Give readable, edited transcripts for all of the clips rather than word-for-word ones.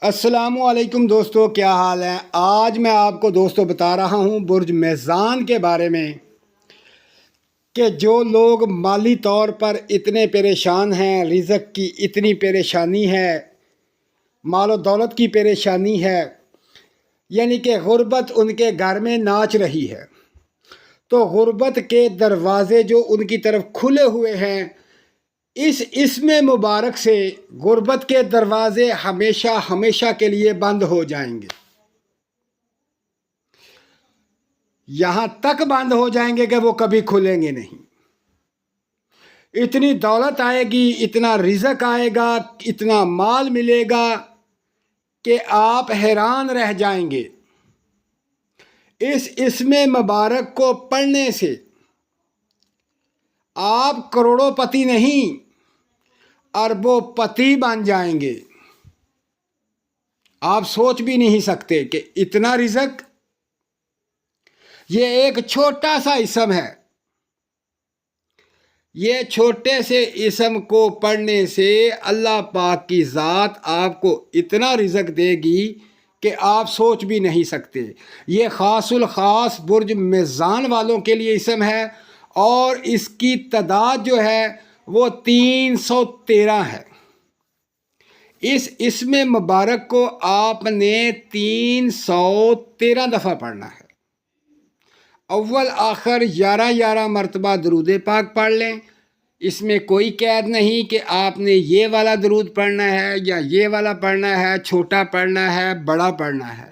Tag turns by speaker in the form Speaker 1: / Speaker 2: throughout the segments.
Speaker 1: السلام علیکم دوستو، کیا حال ہے؟ آج میں آپ کو دوستو بتا رہا ہوں برج میزان کے بارے میں کہ جو لوگ مالی طور پر اتنے پریشان ہیں، رزق کی اتنی پریشانی ہے، مال و دولت کی پریشانی ہے، یعنی کہ غربت ان کے گھر میں ناچ رہی ہے، تو غربت کے دروازے جو ان کی طرف کھلے ہوئے ہیں، اس اسم مبارک سے غربت کے دروازے ہمیشہ ہمیشہ کے لیے بند ہو جائیں گے۔ یہاں تک بند ہو جائیں گے کہ وہ کبھی کھلیں گے نہیں۔ اتنی دولت آئے گی، اتنا رزق آئے گا، اتنا مال ملے گا کہ آپ حیران رہ جائیں گے۔ اس اسم مبارک کو پڑھنے سے آپ کروڑوں پتی نہیں، اربوں پتی بن جائیں گے۔ آپ سوچ بھی نہیں سکتے کہ اتنا رزق۔ یہ ایک چھوٹا سا اسم ہے۔ یہ چھوٹے سے اسم کو پڑھنے سے اللہ پاک کی ذات آپ کو اتنا رزق دے گی کہ آپ سوچ بھی نہیں سکتے۔ یہ خاص الخاص برج میزان والوں کے لیے اسم ہے، اور اس کی تعداد جو ہے وہ 313 ہے۔ اس اسم مبارک کو آپ نے 313 دفعہ پڑھنا ہے۔ اول آخر 11 مرتبہ درود پاک پڑھ لیں۔ اس میں کوئی قید نہیں کہ آپ نے یہ والا درود پڑھنا ہے یا یہ والا پڑھنا ہے، چھوٹا پڑھنا ہے، بڑا پڑھنا ہے۔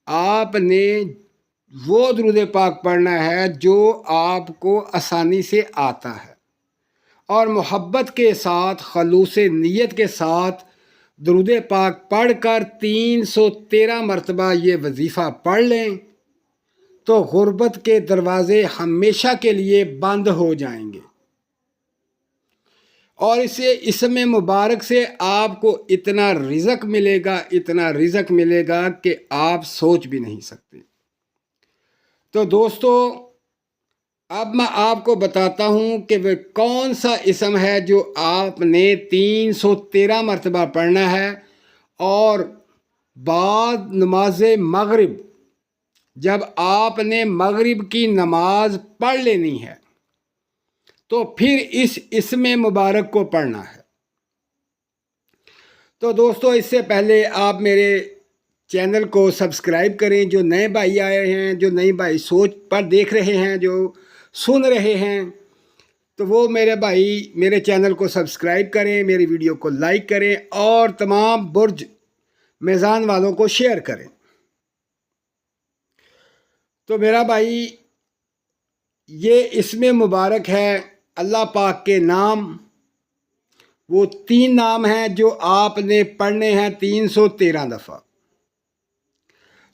Speaker 1: آپ نے وہ درود پاک پڑھنا ہے جو آپ کو آسانی سے آتا ہے، اور محبت کے ساتھ، خلوص نیت کے ساتھ درود پاک پڑھ کر 313 مرتبہ یہ وظیفہ پڑھ لیں تو غربت کے دروازے ہمیشہ کے لیے بند ہو جائیں گے، اور اسے اسم مبارک سے آپ کو اتنا رزق ملے گا، اتنا رزق ملے گا کہ آپ سوچ بھی نہیں سکتے۔ تو دوستو، اب میں آپ کو بتاتا ہوں کہ وہ کون سا اسم ہے جو آپ نے 313 مرتبہ پڑھنا ہے، اور بعد نماز مغرب جب آپ نے مغرب کی نماز پڑھ لینی ہے تو پھر اس اسم مبارک کو پڑھنا ہے۔ تو دوستو، اس سے پہلے آپ میرے چینل کو سبسکرائب کریں۔ جو نئے بھائی آئے ہیں، جو نئے بھائی سوچ پر دیکھ رہے ہیں، جو سن رہے ہیں، تو وہ میرے بھائی میرے چینل کو سبسکرائب کریں، میری ویڈیو کو لائک کریں، اور تمام برج میزان والوں کو شیئر کریں۔ تو میرا بھائی، یہ اسم مبارک ہے اللہ پاک کے نام۔ وہ 3 نام ہیں جو آپ نے پڑھنے ہیں 313 دفعہ۔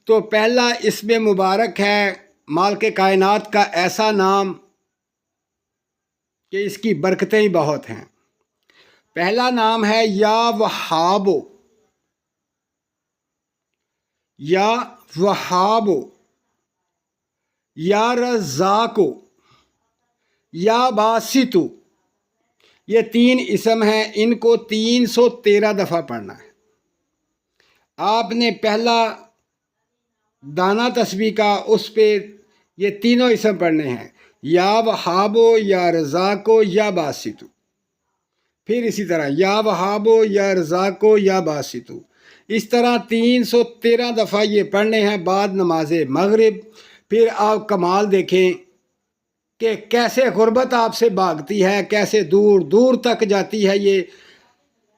Speaker 1: تو پہلا اسم مبارک ہے مالک کائنات کا ایسا نام کہ اس کی برکتیں ہی بہت ہیں۔ پہلا نام ہے یا وہابو، یا وہابو، یا رزاقو، یا باسطو۔ یہ 3 اسم ہیں، ان کو 313 دفعہ پڑھنا ہے۔ آپ نے پہلا دانہ تسبیح کا، اس پہ یہ تینوں اسم پڑھنے ہیں، یا وہابو، یا رزاقو، یا باسطو۔ پھر اسی طرح یا وہابو، یا رزاقو، یا باسطو۔ اس طرح 313 دفعہ یہ پڑھنے ہیں بعد نماز مغرب۔ پھر آپ کمال دیکھیں کہ کیسے غربت آپ سے بھاگتی ہے، کیسے دور دور تک جاتی ہے۔ یہ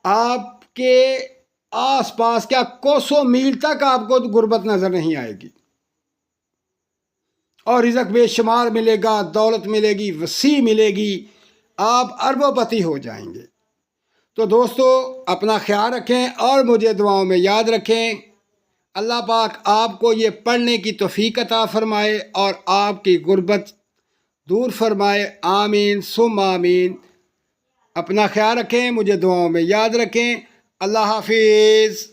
Speaker 1: آپ کے آس پاس کیا کوسوں میل تک آپ کو غربت نظر نہیں آئے گی، اور رزق بے شمار ملے گا، دولت ملے گی، وسیع ملے گی، آپ اربوں پتی ہو جائیں گے۔ تو دوستو، اپنا خیال رکھیں اور مجھے دعاؤں میں یاد رکھیں۔ اللہ پاک آپ کو یہ پڑھنے کی توفیق عطا فرمائے اور آپ کی غربت دور فرمائے۔ آمین ثم آمین۔ اپنا خیال رکھیں، مجھے دعاؤں میں یاد رکھیں۔ اللہ حافظ۔